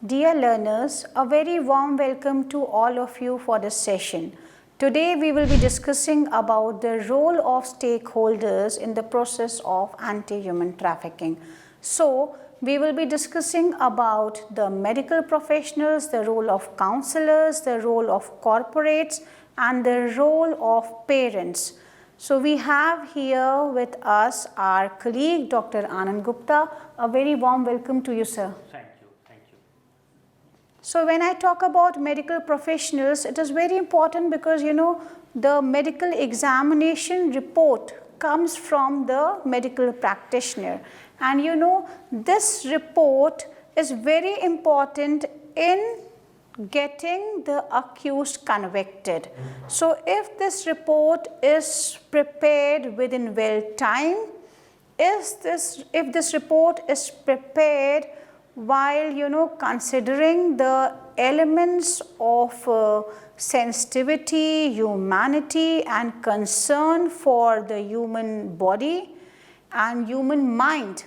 Dear learners, a very warm welcome to all of you for this session. Today we will be discussing about the role of stakeholders in the process of anti-human trafficking. So, we will be discussing about the medical professionals, the role of counselors, the role of corporates and the role of parents. So, we have here with us our colleague Dr. Anand Gupta. A very warm welcome to you, sir. Thank you. So when I talk about medical professionals, it is very important because the medical examination report comes from the medical practitioner, and this report is very important in getting the accused convicted. So if this report is prepared within well time, if this report is prepared while considering the elements of sensitivity, humanity and concern for the human body and human mind,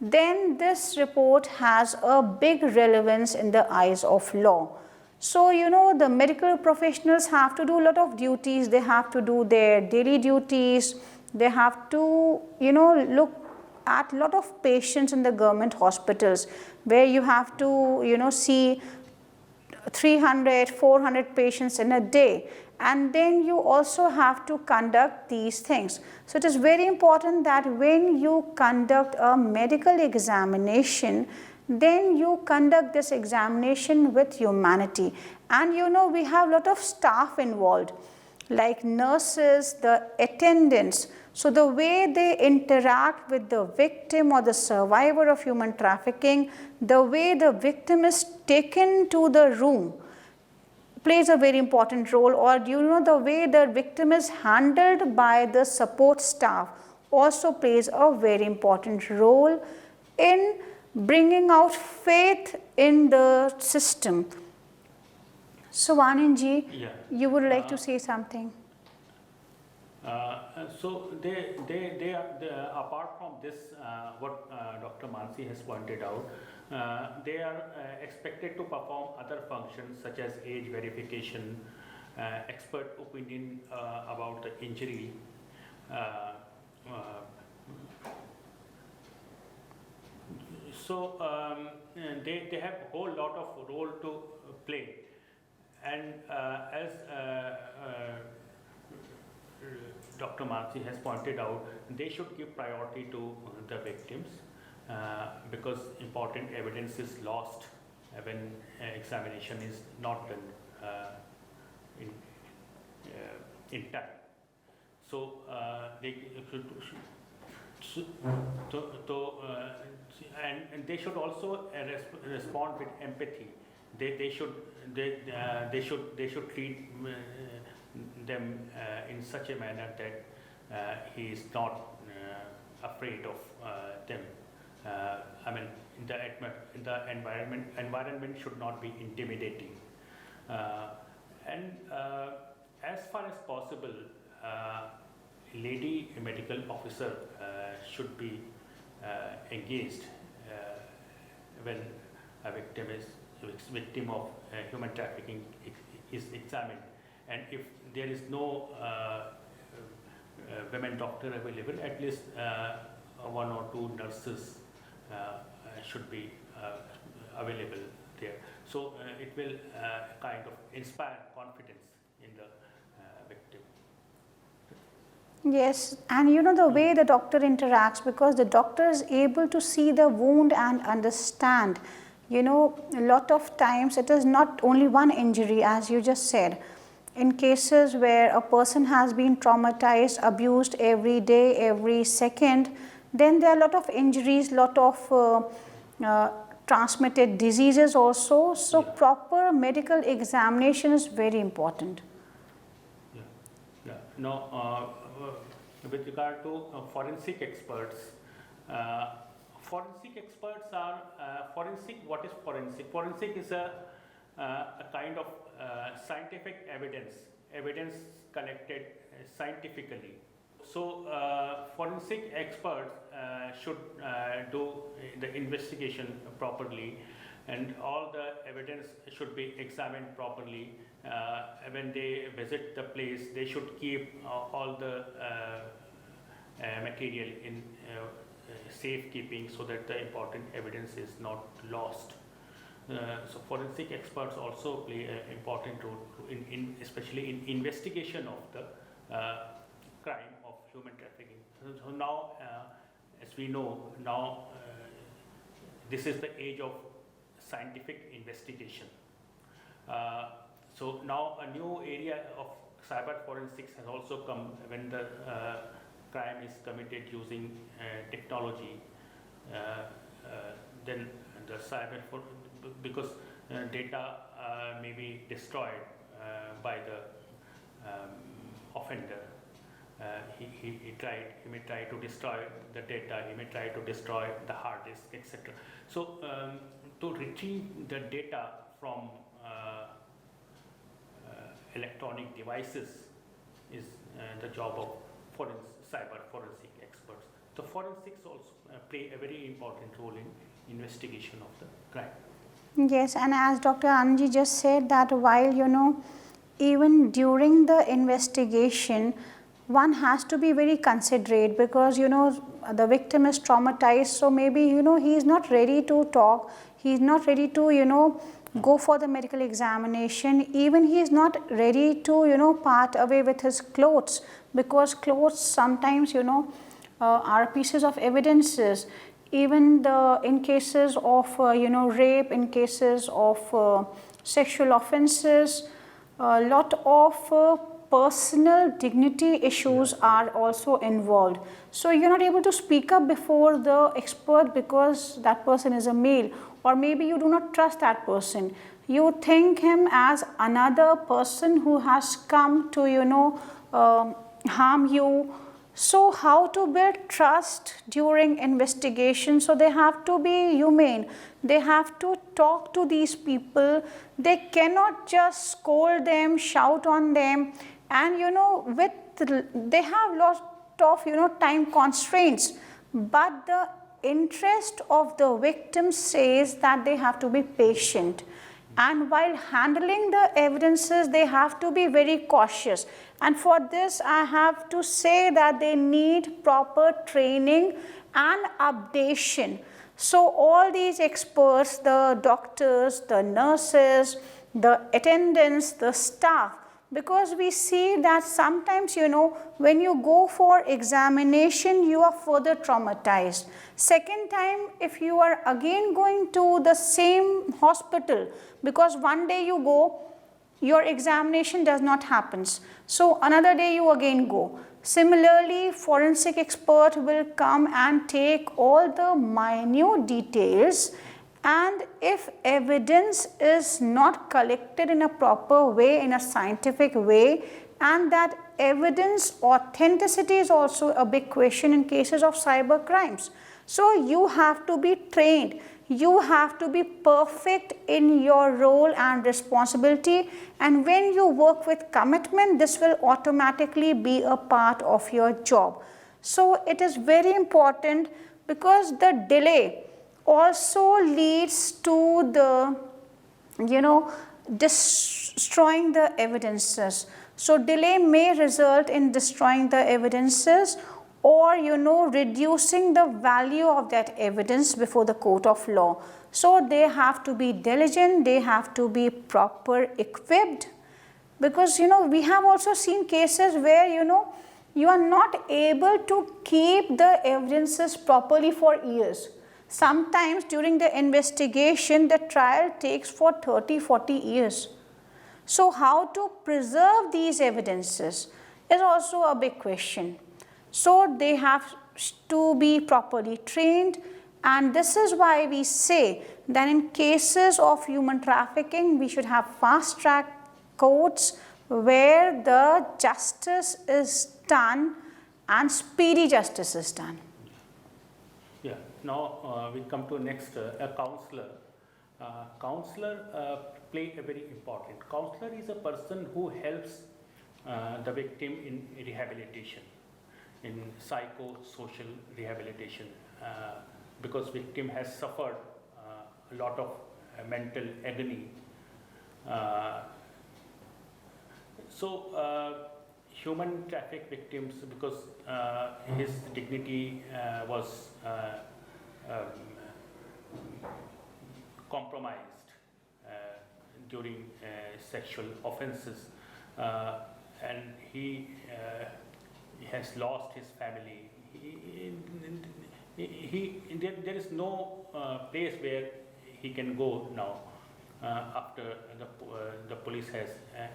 then this report has a big relevance in the eyes of law. So the medical professionals have to do a lot of duties. They have to do their daily duties. They have to look at a lot of patients in the government hospitals, where you have to see 300, 400 patients in a day, and then you also have to conduct these things. So it is very important that when you conduct a medical examination, then you conduct this examination with humanity. And we have a lot of staff involved, like nurses, the attendants. So the way they interact with the victim or the survivor of human trafficking, the way the victim is taken to the room plays a very important role, or the way the victim is handled by the support staff also plays a very important role in bringing out faith in the system. So Anandji, you would like to say something? So they are, apart from this, what Dr. Mansi has pointed out, they are expected to perform other functions such as age verification, expert opinion about the injury, so they have a whole lot of role to play, and as Dr. Mansi has pointed out, they should give priority to the victims because important evidence is lost when examination is not done in time. So they and they should also respond with empathy. They should treat them in such a manner that he is not afraid of them. I mean, the environment should not be intimidating, and as far as possible, lady medical officer should be engaged when a victim of human trafficking is examined. And if there is no women doctor available, at least one or two nurses should be available there. So it will kind of inspire confidence in the victim. Yes, and the way the doctor interacts, because the doctor is able to see the wound and understand. A lot of times it is not only one injury, as you just said. In cases where a person has been traumatized, abused every day, every second, then there are a lot of injuries, lot of transmitted diseases also. So proper medical examination is very important. Yeah. Now, with regard to forensic experts, forensic experts are What is forensic? Forensic is a kind of scientific evidence collected scientifically. So forensic experts should do the investigation properly and all the evidence should be examined properly. When they visit the place, they should keep all the material in safekeeping so that the important evidence is not lost. So forensic experts also play an important role especially in investigation of the crime of human trafficking. So now, as we know, now this is the age of scientific investigation. So now a new area of cyber forensics has also come when the crime is committed using technology. Then the because data may be destroyed by the offender. He may try to destroy the data, he may try to destroy the hard disk, etc. So to retrieve the data from electronic devices is the job of cyber forensic experts. So forensics also play a very important role in investigation of the crime. Yes, and as Dr. Anji just said that while even during the investigation, one has to be very considerate because the victim is traumatized, so maybe he is not ready to talk, he is not ready to go for the medical examination, even he is not ready to part away with his clothes, because clothes sometimes are pieces of evidences. Even in cases of rape, in cases of sexual offences, a lot of personal dignity issues are also involved. So you're not able to speak up before the expert because that person is a male, or maybe you do not trust that person. You think him as another person who has come to harm you. So how to build trust during investigation? So they have to be humane, they have to talk to these people, they cannot just scold them, shout on them, and they have lot of time constraints, but the interest of the victim says that they have to be patient, and while handling the evidences they have to be very cautious. And for this I have to say that they need proper training and updation. So all these experts, the doctors, the nurses, the attendants, the staff, because we see that sometimes when you go for examination you are further traumatized. Second time, if you are again going to the same hospital, because one day you go, your examination does not happen, so another day you again go. Similarly, forensic expert will come and take all the minute details, and if evidence is not collected in a proper way, in a scientific way, and that evidence authenticity is also a big question in cases of cyber crimes. So you have to be trained, you have to be perfect in your role and responsibility, and when you work with commitment, this will automatically be a part of your job. So it is very important, because the delay also leads to the destroying the evidences. So delay may result in destroying the evidences, or reducing the value of that evidence before the court of law. So they have to be diligent, they have to be proper equipped, because we have also seen cases where you are not able to keep the evidences properly for years. Sometimes during the investigation the trial takes for 30-40 years. So how to preserve these evidences is also a big question. So they have to be properly trained, and this is why we say that in cases of human trafficking we should have fast track courts where the justice is done and speedy justice is done. Yeah, now we come to next, a counselor. Counselor play a very important. Counselor is a person who helps the victim in rehabilitation, in psychosocial rehabilitation, because victim has suffered a lot of mental agony. Human traffic victims, because his dignity was compromised during sexual offences, and he has lost his family. There is no place where he can go now after the police has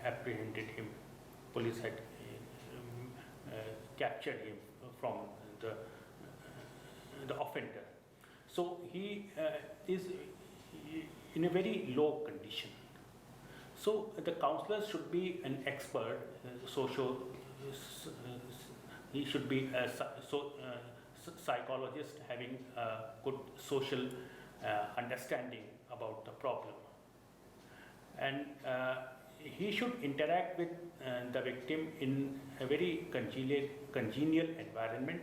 apprehended him. Police had captured him from the offender. So he is in a very low condition. So the counselor should be an expert, he should be a psychologist having a good social understanding about the problem. And he should interact with the victim in a very congenial environment.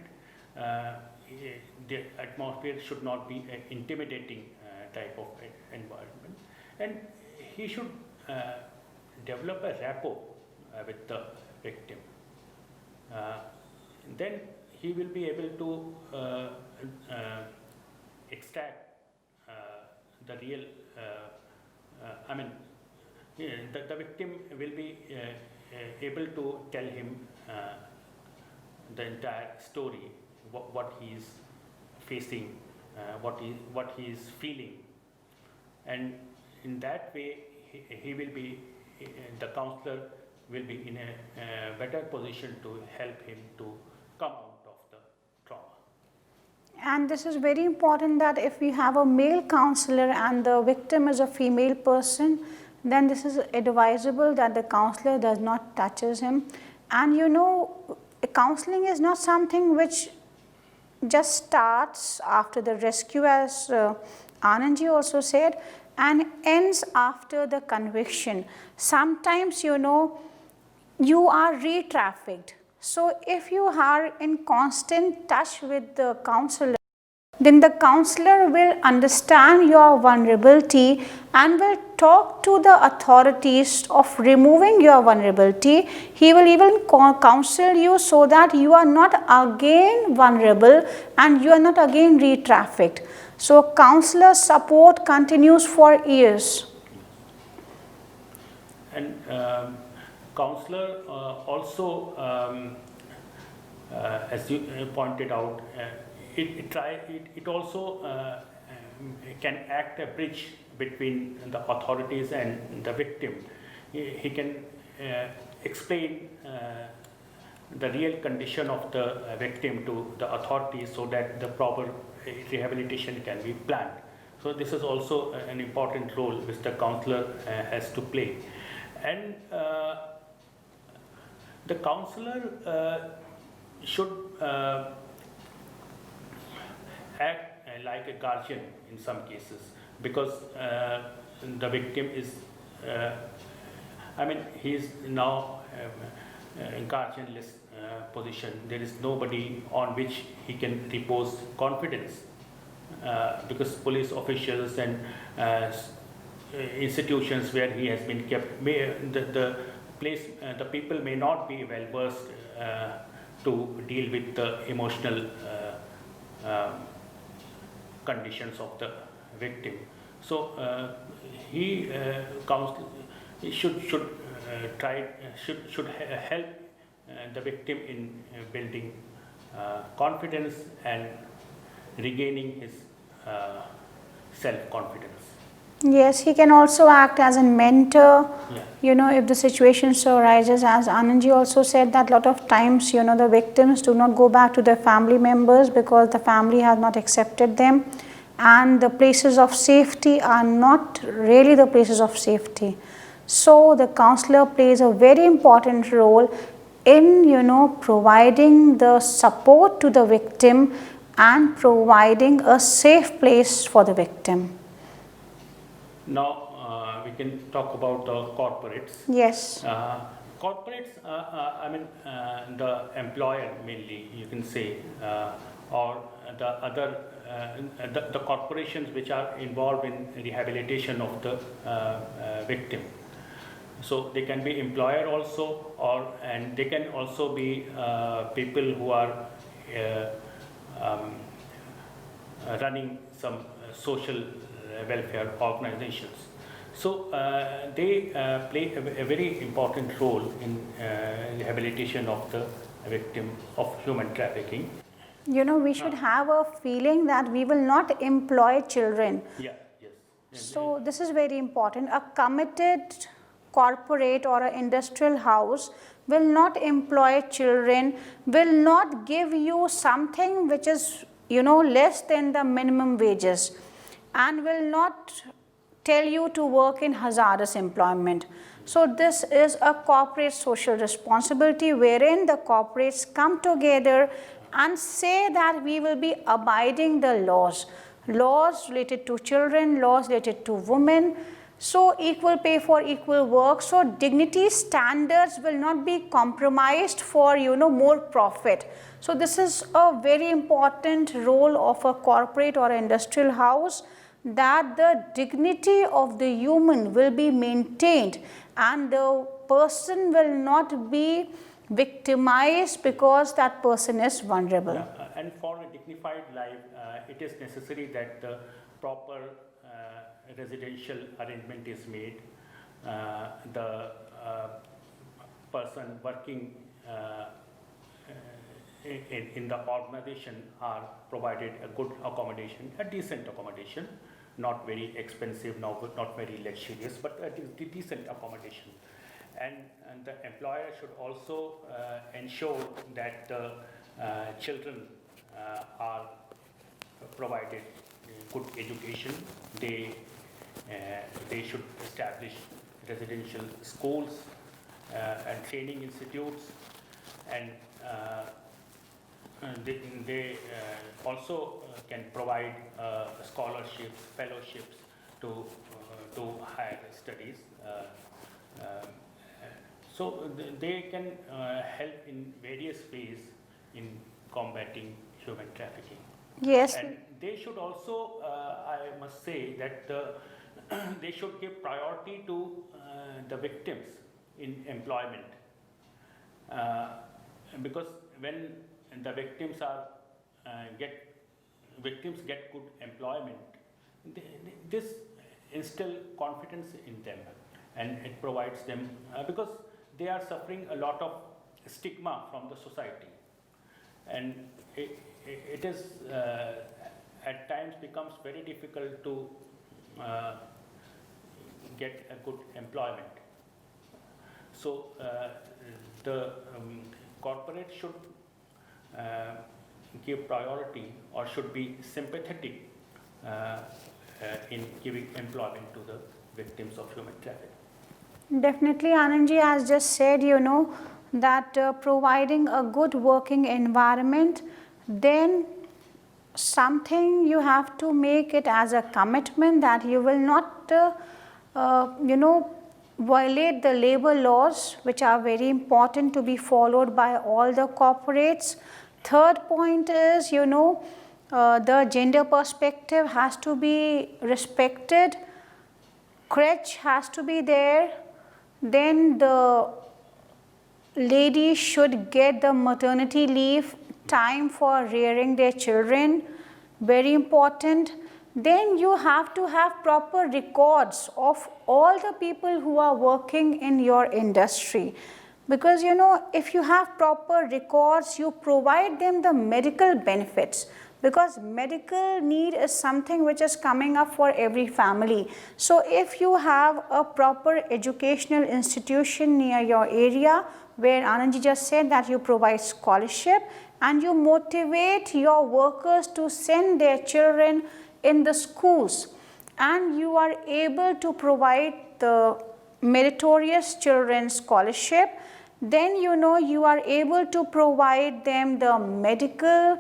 The atmosphere should not be an intimidating type of environment, and he should develop a rapport with the victim. Then he will be able to extract the real, the victim will be able to tell him the entire story, what he is facing, what he is feeling, and in that way he will be, the counselor will be in a better position to help him to come out of the trauma. And this is very important that if we have a male counselor and the victim is a female person, then this is advisable that the counselor does not touches him. And you know, counseling is not something which just starts after the rescue, as Anandji also said, and ends after the conviction. Sometimes, you know, you are re-trafficked. So if you are in constant touch with the counselor, then the counselor will understand your vulnerability and will talk to the authorities of removing your vulnerability. He will even counsel you so that you are not again vulnerable and you are not again re-trafficked. So counselor support continues for years. And counselor also, as you pointed out, it also can act a bridge between the authorities and the victim. He can explain the real condition of the victim to the authorities so that the proper rehabilitation can be planned. So this is also an important role which the counselor has to play. And the counselor should act like a guardian in some cases, because the victim is, he is now in guardianless position. There is nobody on which he can repose confidence, because police officials and institutions where he has been kept, the people may not be well versed to deal with the emotional conditions of the victim. So he should help the victim in building confidence and regaining his self-confidence. Yes, he can also act as a mentor, Yeah. you know, if the situation so arises. As Anandji also said, that a lot of times, you know, the victims do not go back to their family members because the family has not accepted them, and the places of safety are not really the places of safety. So the counselor plays a very important role in, you know, providing the support to the victim and providing a safe place for the victim. Now we can talk about the corporates. Yes. Corporates, the employer mainly, you can say, or the other the corporations which are involved in rehabilitation of the victim. So they can be employer also, and they can also be people who are running some social welfare organizations. So they play a very important role in rehabilitation of the victim of human trafficking. You know, we should have a feeling that we will not employ children. Yeah, yes. So this is very important. A committed corporate or an industrial house will not employ children, will not give you something which is, you know, less than the minimum wages, and will not tell you to work in hazardous employment. So this is a corporate social responsibility wherein the corporates come together and say that we will be abiding the laws related to children, laws related to women. So equal pay for equal work. So dignity standards will not be compromised for, you know, more profit. So this is a very important role of a corporate or industrial house, that the dignity of the human will be maintained and the person will not be victimized because that person is vulnerable. Yeah, and for a dignified life, it is necessary that the proper residential arrangement is made. The person working in the organization are provided a good accommodation, a decent accommodation, not very expensive, not very luxurious, but a decent accommodation. And the employer should also ensure that the children are provided good education. They should establish residential schools and training institutes, and they also can provide scholarships, fellowships to higher studies. So they can help in various ways in combating human trafficking. Yes. And they should also, I must say that they should give priority to the victims in employment, because when the victims get good employment, this instills confidence in them, and it provides them because they are suffering a lot of stigma from the society, and it is at times becomes very difficult to get a good employment. So the corporate should give priority or should be sympathetic in giving employment to the victims of human trafficking. Definitely, Anandji has just said, you know, that providing a good working environment, then something you have to make it as a commitment that you will not, you know, violate the labor laws, which are very important to be followed by all the corporates. Third point is, you know, the gender perspective has to be respected. Crèche has to be there. Then the ladies should get the maternity leave, time for rearing their children, very important. Then you have to have proper records of all the people who are working in your industry. Because, you know, if you have proper records, you provide them the medical benefits, because medical need is something which is coming up for every family. So if you have a proper educational institution near your area, where Anandji just said that you provide scholarship and you motivate your workers to send their children in the schools, and you are able to provide the meritorious children's scholarship, then, you know, you are able to provide them the medical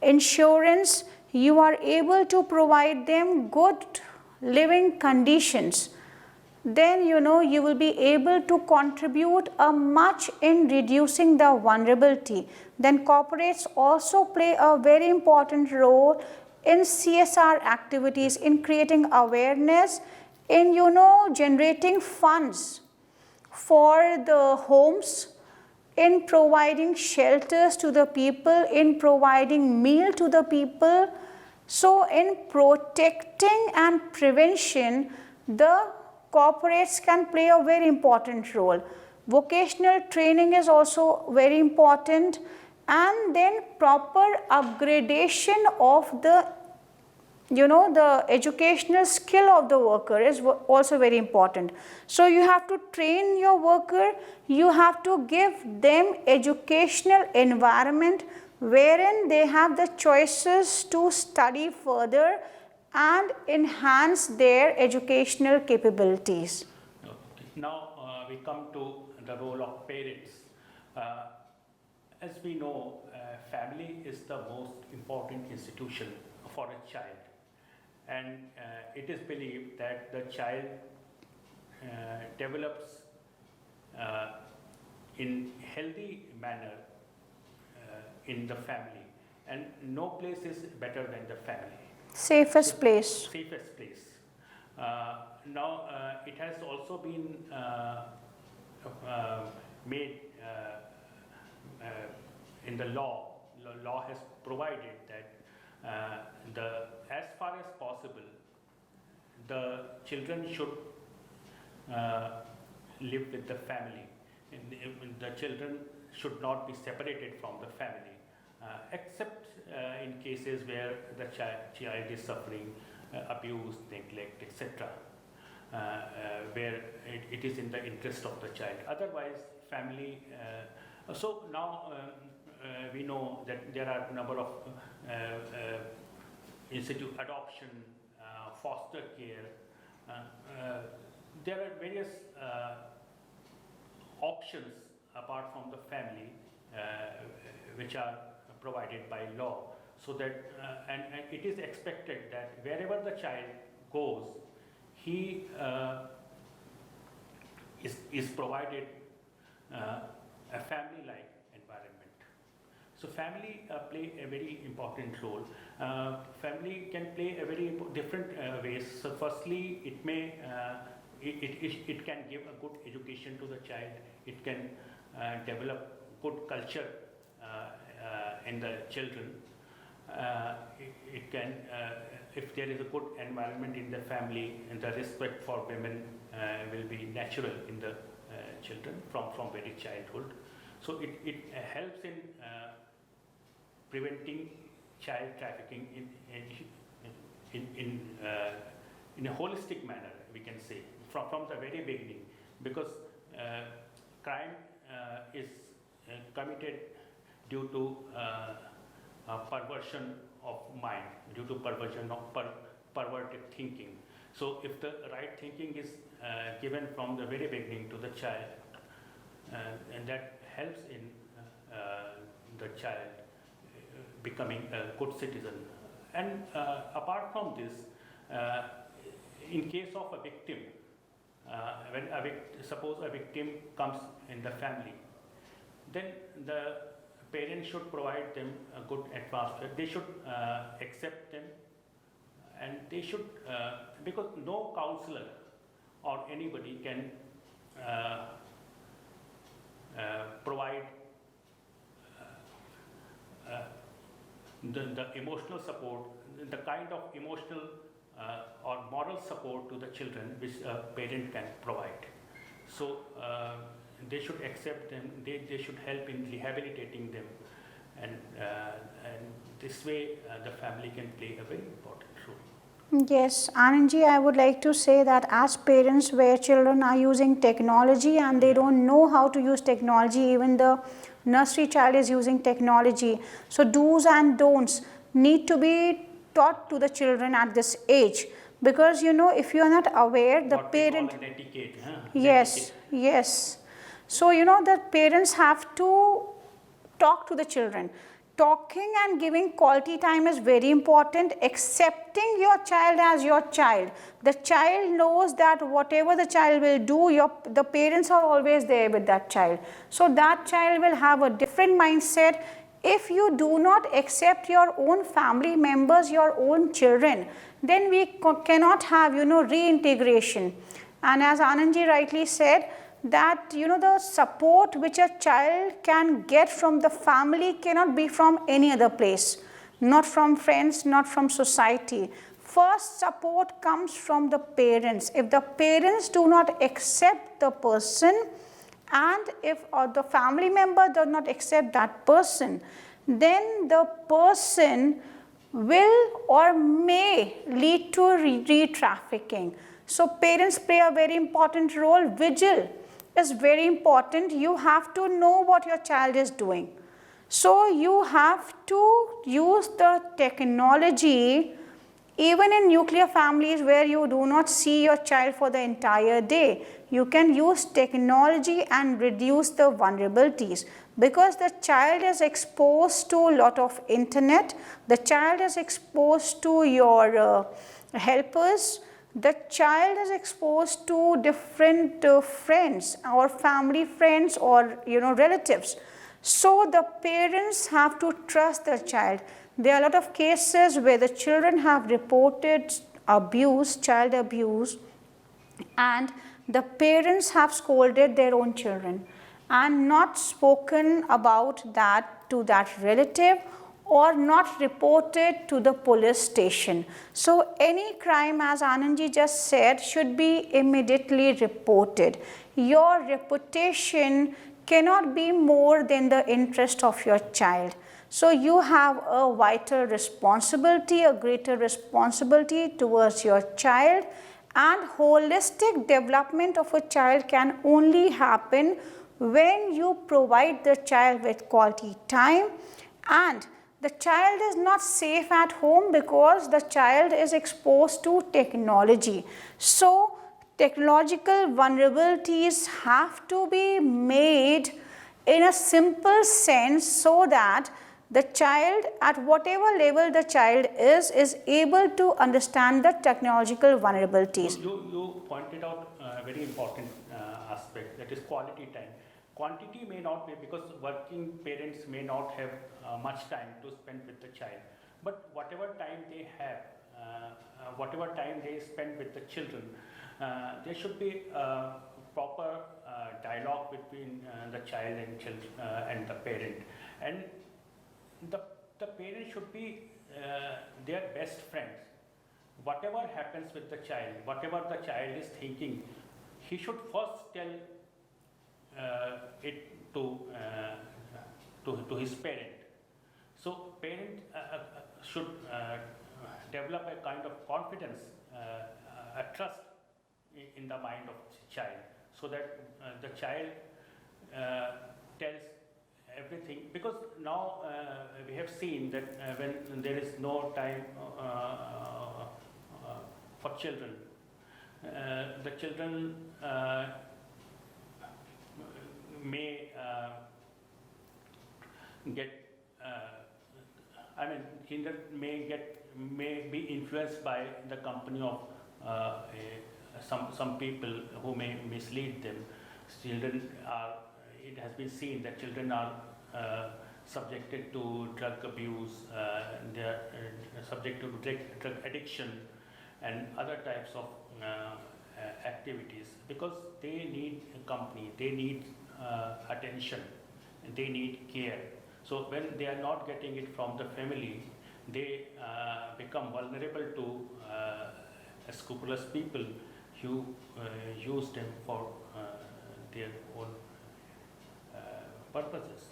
insurance, you are able to provide them good living conditions. then you will be able to contribute much in reducing the vulnerability. Then corporates also play a very important role in CSR activities, in creating awareness, in generating funds for the homes, in providing shelters to the people, in providing meal to the people. So in protecting and prevention, the corporates can play a very important role. Vocational training is also very important, and then proper upgradation of the the educational skill of the worker is also very important. So you have to train your worker, you have to give them educational environment wherein they have the choices to study further and enhance their educational capabilities. Now we come to the role of parents. As we know, family is the most important institution for a child. And it is believed that the child develops in healthy manner in the family, and no place is better than the family. Safest place. Safest place. Now it has also been made in the law. Law has provided that as far as possible, the children should live with the family. The children should not be separated from the family, except in cases where the child is suffering abuse, neglect, etc., where it is in the interest of the child. Otherwise, family. So now we know that there are a number of institute adoption, foster care. There are various options apart from the family which are provided by law, so that and it is expected that wherever the child goes, he is provided a family-like environment. So family play a very important role. Family can play a very different ways. So firstly, it may it can give a good education to the child. It can develop good culture in the children. It can, if there is a good environment in the family, and the respect for women will be natural in the children from very childhood. So it helps in preventing child trafficking in a holistic manner, we can say, from the very beginning, because crime is committed due to perversion of mind, due to perversion of perverted thinking. So if the right thinking is given from the very beginning to the child, and that helps in the child becoming a good citizen. And apart from this, in case of a victim, when suppose a victim comes in the family, then the parents should provide them a good atmosphere. They should accept them, and they should, because no counselor or anybody can provide the emotional support, the kind of emotional or moral support to the children which a parent can provide. So they should accept them, they should help in rehabilitating them, and this way the family can play a very important role. Yes, Anandji, I would like to say that as parents where children are using technology and they don't know how to use technology, even the nursery child is using technology. So do's and don'ts need to be taught to the children at this age, because if you are not aware, the What parent. we call an etiquette, huh? Yes, Etiquette. yes. So the parents have to talk to the children. talking and giving quality time is very important. Accepting your child as your child. The child knows that whatever the child will do, the parents are always there with that child. So that child will have a different mindset. If you do not accept your own family members, your own children, then we cannot have, reintegration. And as Anandji rightly said, that the support which a child can get from the family cannot be from any other place, not from friends, not from society. First support comes from the parents. If the parents do not accept the person, and if the family member does not accept that person, then the person will or may lead to re-trafficking. So parents play a very important role. Vigil is very important. You have to know what your child is doing. So you have to use the technology even in nuclear families where you do not see your child for the entire day. You can use technology and reduce the vulnerabilities, because the child is exposed to a lot of internet, the child is exposed to your helpers, the child is exposed to different friends or family friends or relatives. So the parents have to trust the child. There are a lot of cases where the children have reported abuse, child abuse, and the parents have scolded their own children and not spoken about that to that relative, or not reported to the police station. So any crime, as Anandji just said, should be immediately reported. Your reputation cannot be more than the interest of your child. So you have a vital responsibility, a greater responsibility towards your child, and holistic development of a child can only happen when you provide the child with quality time, and the child is not safe at home because the child is exposed to technology. So technological vulnerabilities have to be made in a simple sense, so that the child, at whatever level the child is able to understand the technological vulnerabilities. You pointed out a very important aspect, that is quality time. Quantity may not be, because working parents may not have much time to spend with the child, but whatever time they have, whatever time they spend with the children, there should be a proper dialogue between the child and the parent, and the parent should be their best friends. Whatever happens with the child, whatever the child is thinking, he should first tell it to his parent. So parent should develop a kind of confidence, a trust in the mind of the child, so that the child tells everything. Because now we have seen that when there is no time for children, the children may get, children may be influenced by the company of some people who may mislead them. Children are, it has been seen that children are subjected to drug abuse, they are subjected to drug addiction and other types of activities, because they need company, they need attention, they need care. So when they are not getting it from the family, they become vulnerable to scrupulous people who use them for their own purposes.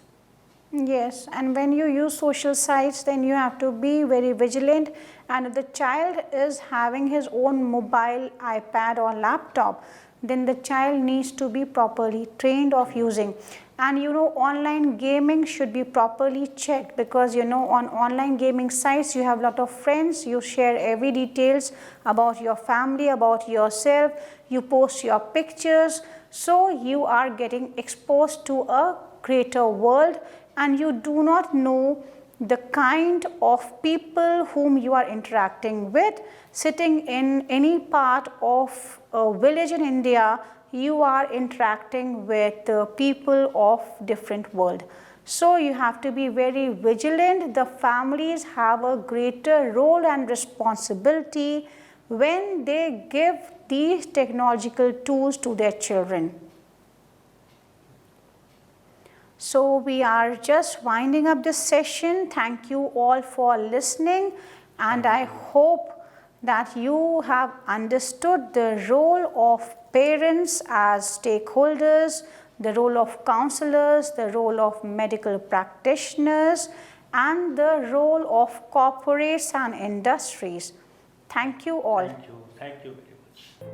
Yes, and when you use social sites, then you have to be very vigilant, and if the child is having his own mobile, iPad or laptop, then the child needs to be properly trained of using. And online gaming should be properly checked, because on online gaming sites you have a lot of friends, you share every details about your family, about yourself, you post your pictures, so you are getting exposed to a greater world, and you do not know the kind of people whom you are interacting with. Sitting in any part of a village in India, you are interacting with people of different world. So you have to be very vigilant. The families have a greater role and responsibility when they give these technological tools to their children. So we are just winding up this session. Thank you all for listening, and I hope that you have understood the role of parents as stakeholders, the role of counselors, the role of medical practitioners, and the role of corporates and industries. Thank you all. Thank you very much.